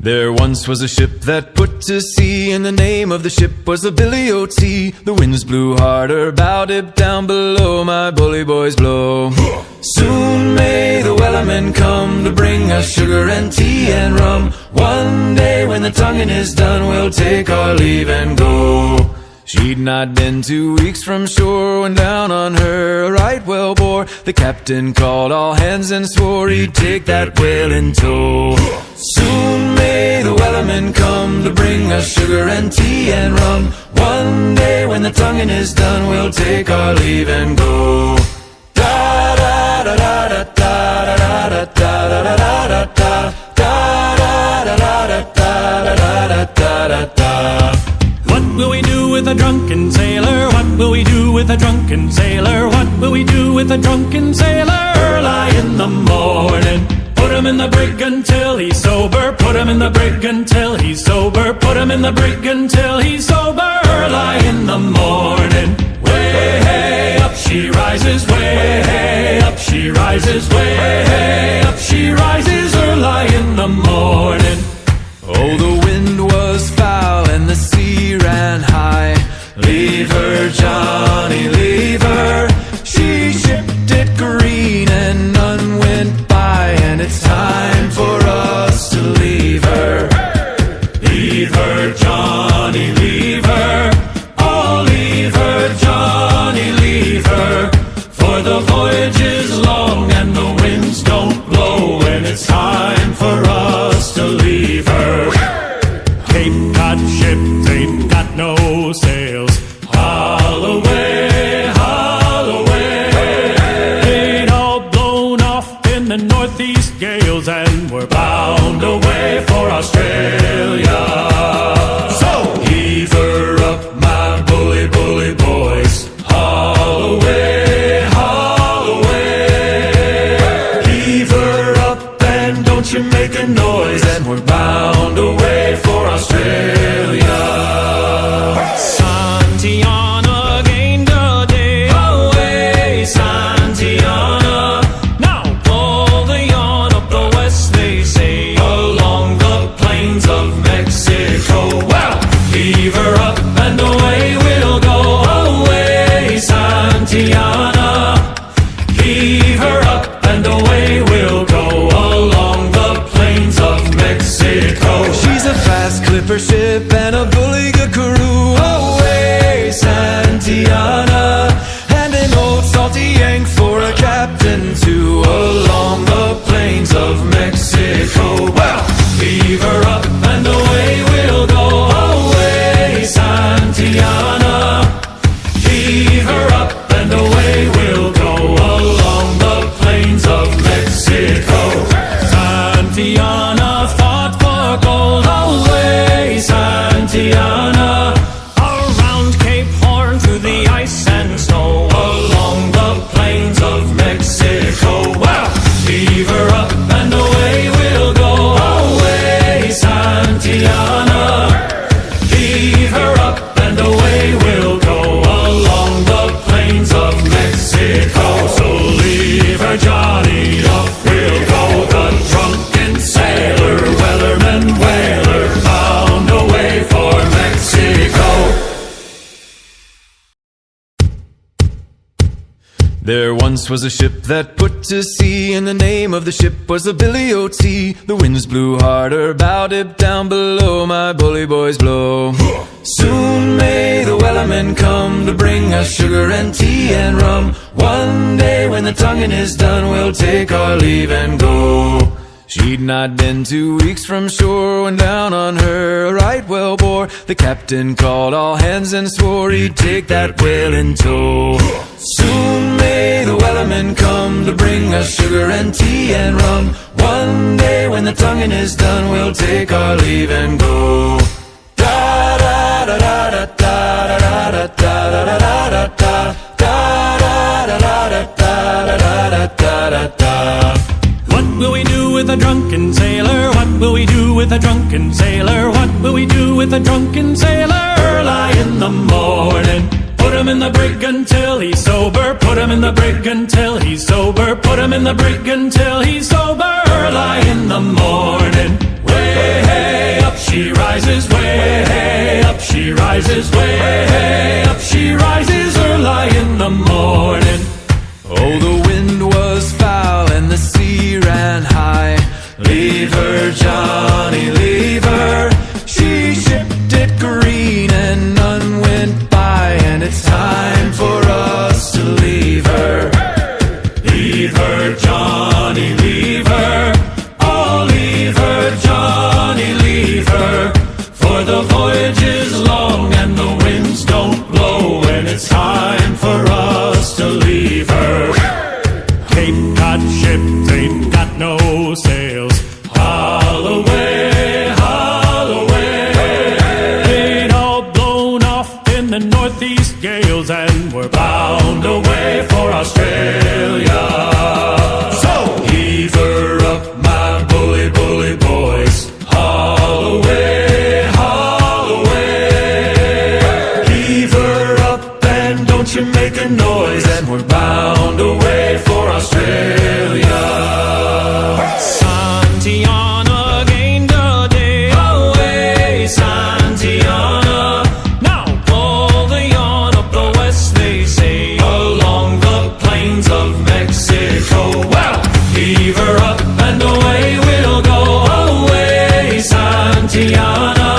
There once was a ship that put to sea, and the name of the ship was the Billy O.T. The winds blew harder, bowed it down below, my bully boys blow. Soon may the wellerman come to bring us sugar and tea and rum. One day when the tonguing is done, we'll take our leave and go. She'd not been 2 weeks from shore when down on her a right whale bore. The captain called all hands and swore he'd take that whale in tow. Soon may the wellerman come to bring us sugar and tea and rum. One day when the tonguing is done, we'll take our leave and go. Da da da da da da da da da da da da da. What will we do with a drunken sailor? What will we do with a drunken sailor? What will we do with a drunken sailor? Early in the morning, put him in the brig until he's sober. Put him in the brig until he's sober. Put him in the brig until he's sober. Early in the morning, way hey up she rises. Way hey up she rises. Way hey up she rises. Early in the morning. Oh, the wind was foul and the sea ran high. Leave her, Johnny, leave her. She shipped it green and none went by, and it's time for us to leave her. Leave her, Johnny, leave her. Oh, leave her, Johnny, leave her. For the voyage is long and the winds don't blow, and it's time for us to leave her. Cape Cod ships ain't got no sails. Haul away, haul away. They'd all blown off in the northeast gales, and we're bound away for Australia. So heave her up, my bully, bully boys. Haul away, haul away. Heave her up and don't you make a noise, and we're bound away for Australia. Santiana gained a day away, Santiana. Now pull the yarn up the west, they say, along the plains of Mexico. Well, heave her up and away we'll go. Away, Santiana. Heave her up and away we'll go, along the plains of Mexico. She's a fast clipper ship and a bully good crew. Away, Santiana. And an old salty yank for a captain too, along the plains of Mexico. Well, heave her up and away we'll go. Away, Santiana. Heave her up and away we'll go, along the plains of Mexico. Santiana fought for gold. Away, Santiana. Around Cape Horn through the ice and snow, along the plains of Mexico. Well, heave her up and away we'll go. Away, Santiana. Heave her up and away we'll go, along the plains of Mexico. So leave her, Johnny, off we'll go. The drunken sailor, wellerman, whaler, bound away for Mexico. There once was a ship that put to sea, and the name of the ship was the Billy O.T. The winds blew harder, bowed it down below, my bully boys blow. Soon may the wellerman come to bring us sugar and tea and rum. One day when the tonguing is done, we'll take our leave and go. She'd not been 2 weeks from shore when down on her a right whale bore. The captain called all hands and swore he'd take that whale in tow. Soon may the wellerman come to bring us sugar and tea and rum. One day when the tonguing is done, we'll take our leave and go. Da da da da da da da da da da da da da. What will we do with a drunken sailor? What will we do with a drunken sailor? What will we do with a drunken sailor? Early in the morning, put him in the brig until he's sober. Put him in the brig until he's sober. Put him in the brig until he's sober. Early in the morning, way hey rises way up, she rises early in the morning. Oh, the wind was foul and the sea ran high. Leave her, Johnny, leave her. She shipped it green and none went by, and it's time for us to leave her. Leave her, Johnny, leave her. Oh, leave her, Johnny, leave her. For the voyage is long and the winds don't blow, and it's time for us to leave her. Cape Cod ships ain't got no sails. Haul away, haul away. Ain't all blown off in the northeast gales, and we're bound away for Australia. So heave her up, my bully, bully boys. Haul away, haul away. Heave her up and don't you make a noise, and we're bound away for Australia. Santiana gained a day away, Santiana. Now pull the yarn up the west, they say, along the plains of Mexico. Well, heave her up and away we'll go, away, Santiana.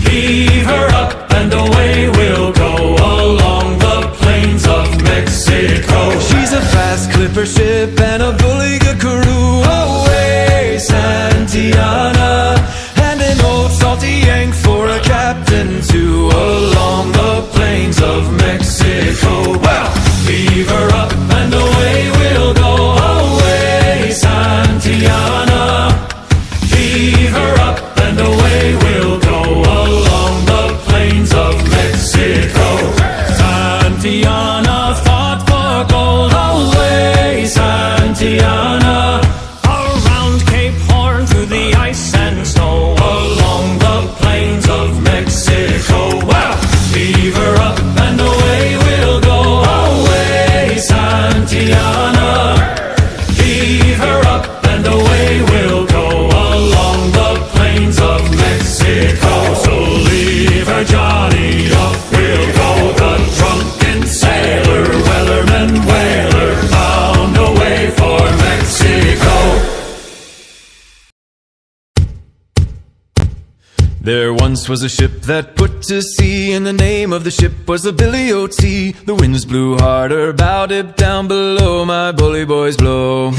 Heave her up and away we'll go, along the plains of Mexico. She's a fast clipper ship and a bully good crew. Away, Santiana. And an old salty yank for a captain too, along the plains of Mexico. Well, heave her up and away we'll go, away, Santiana. Heave her up and away we'll go, along the plains of Mexico. Santiana fought for gold, away, Santiana. Around Cape Horn through the ice and snow, along the plains of Mexico. Well, heave her up and away we'll go, away, Santiana. Heave her up and away we'll go, along the plains of Mexico. So leave her, Johnny, off we'll go. The drunken sailor, wellerman, whaler, bound away for Mexico. There once was a ship that put to sea, and the name of the ship was the Billy O.T. The winds blew harder, bowed it down below, my bully boys blow.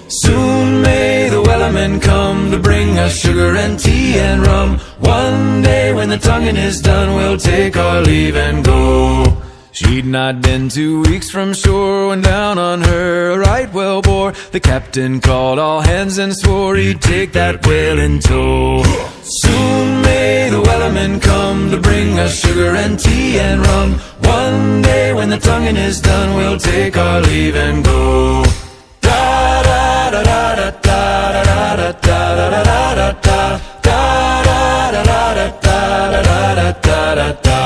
Soon may the wellerman come to bring us sugar and tea and rum. One day when the tonguing is done, we'll take our leave and go. She'd not been 2 weeks from shore when down on her a right whale bore. The captain called all hands and swore he'd take that whale in tow. Soon may the wellerman come to bring us sugar and tea and rum. One day when the tonguing is done, we'll take our leave and go. Da da da da da da da da da da da da da da da da da da da da.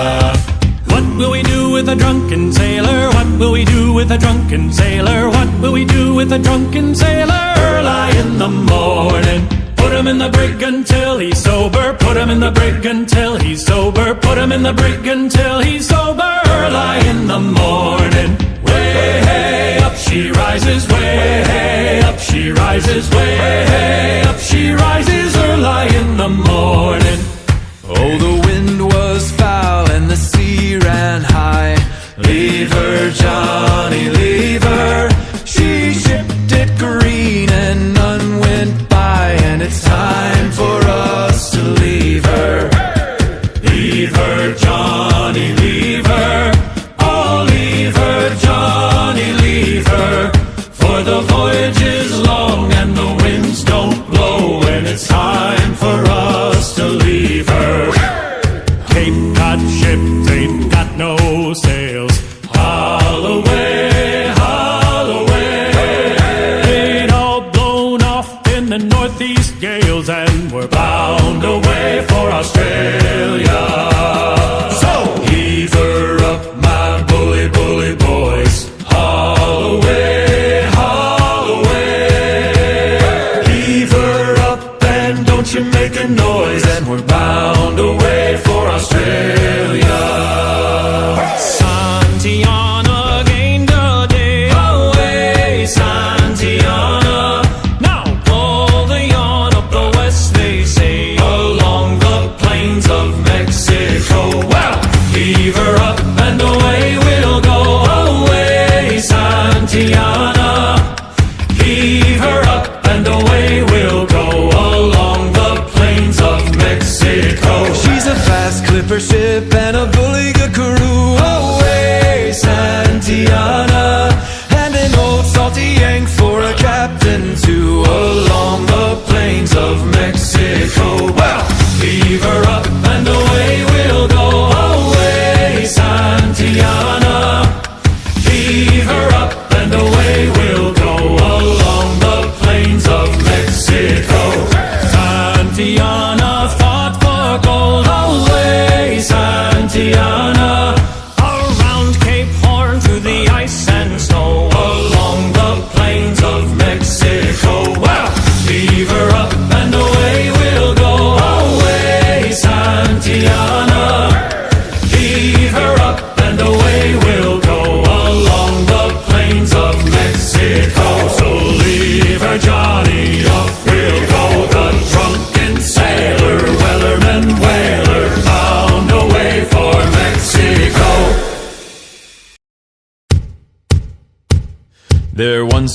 What will we do with a drunken sailor? What will we do with a drunken sailor? What will we do with a drunken sailor? Early in the morning, put him in the brig until he's sober. Put him in the brig until he's sober. Put him in the brig until he's sober. Early in the morning, way up she rises, way up she rises, way up she rises early in the morning. Oh, the wind was foul and the sea ran high. Leave her, Johnny, leave her. She shipped it green and none went by, and it's time for us to leave her. Leave her, Johnny, leave her. Oh, leave her, Johnny, leave her. For the voyage is long and the winds don't blow, and it's time for us to leave her. Cape Cod ships ain't got no sails. Haul away, haul away. Ain't all blown off in the northeast gales, and we're bound away for Australia. So heave her up, my bully, bully boys. Haul away, haul away. Heave her up and don't you make a noise, and we're bound away for Australia.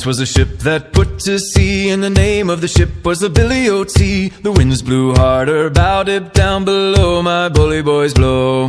once was a ship that put to sea, and the name of the ship was the Billy O.T. The winds blew harder, bow dip down below, my bully boys blow.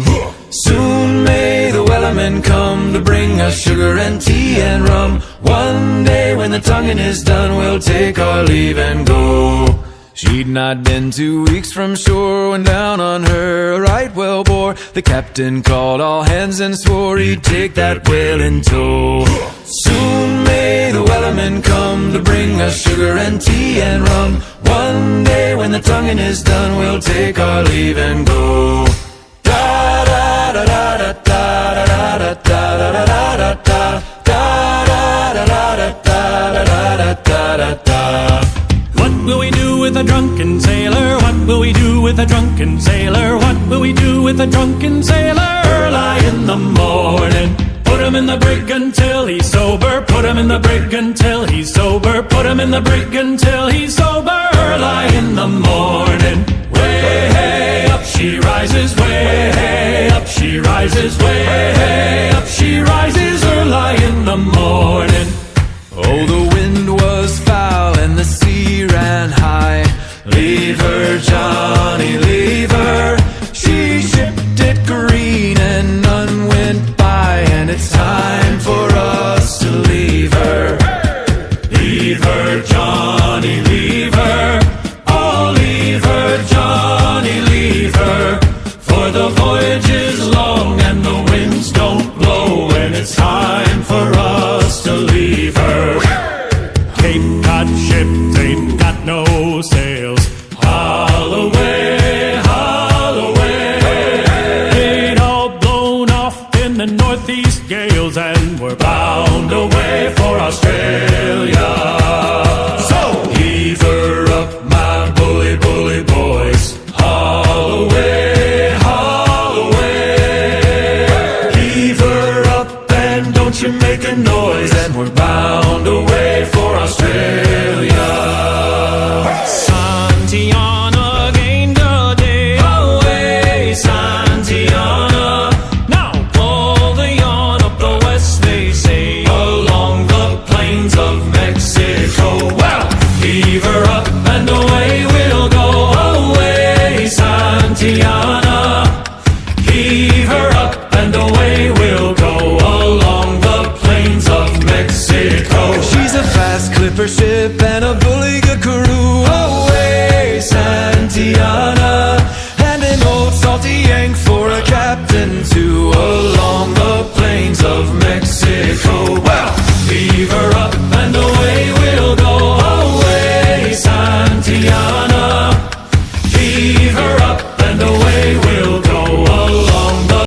Soon may the wellerman come to bring us sugar and tea and rum. One day when the tonguing is done, we'll take our leave and go. She'd not been 2 weeks from shore when down on her a right whale bore. The captain called all hands and swore he'd take that whale in tow. Soon may the wellerman come to bring us sugar and tea and rum. One day when the tonguing is done, we'll take our leave and go. Da da da da da da da da da da da da da da da da da da. What will we do with a drunken sailor? What will we do with a drunken sailor? What will we do with a drunken sailor? Early in the morning, put him in the brig until he's sober. Put him in the brig until he's sober. Put him in the brig until he's sober. Early in the morning, way hey, up she rises. Way hey, up she rises. Way hey, up she rises. Early in the morning. Oh, the wind was foul and the sea ran high. Leave her, Johnny, leave her. She shipped it green and none went by, and it's time for us to leave her. Leave her, Johnny, leave her. Oh, leave her, Johnny, leave her. For the voyage is long and the winds don't blow, and it's time for us to leave her. Cape Cod ships ain't got no sails. Haul away, haul away. Ain't all blown off in the northeast gales, and we're bound away for Australia. So Heave her up, my bully, bully boys. Haul away, haul away. Heave her up and don't you make a noise, and we're bound away for Australia. Santiana gained a day away, Santiana. Now pull the yarn up the west, they say, along the plains of Mexico. Well, heave her up and away we'll go. Away, Santiana. Heave her up and away we'll go, along the plains of Mexico. She's a fast clipper ship and a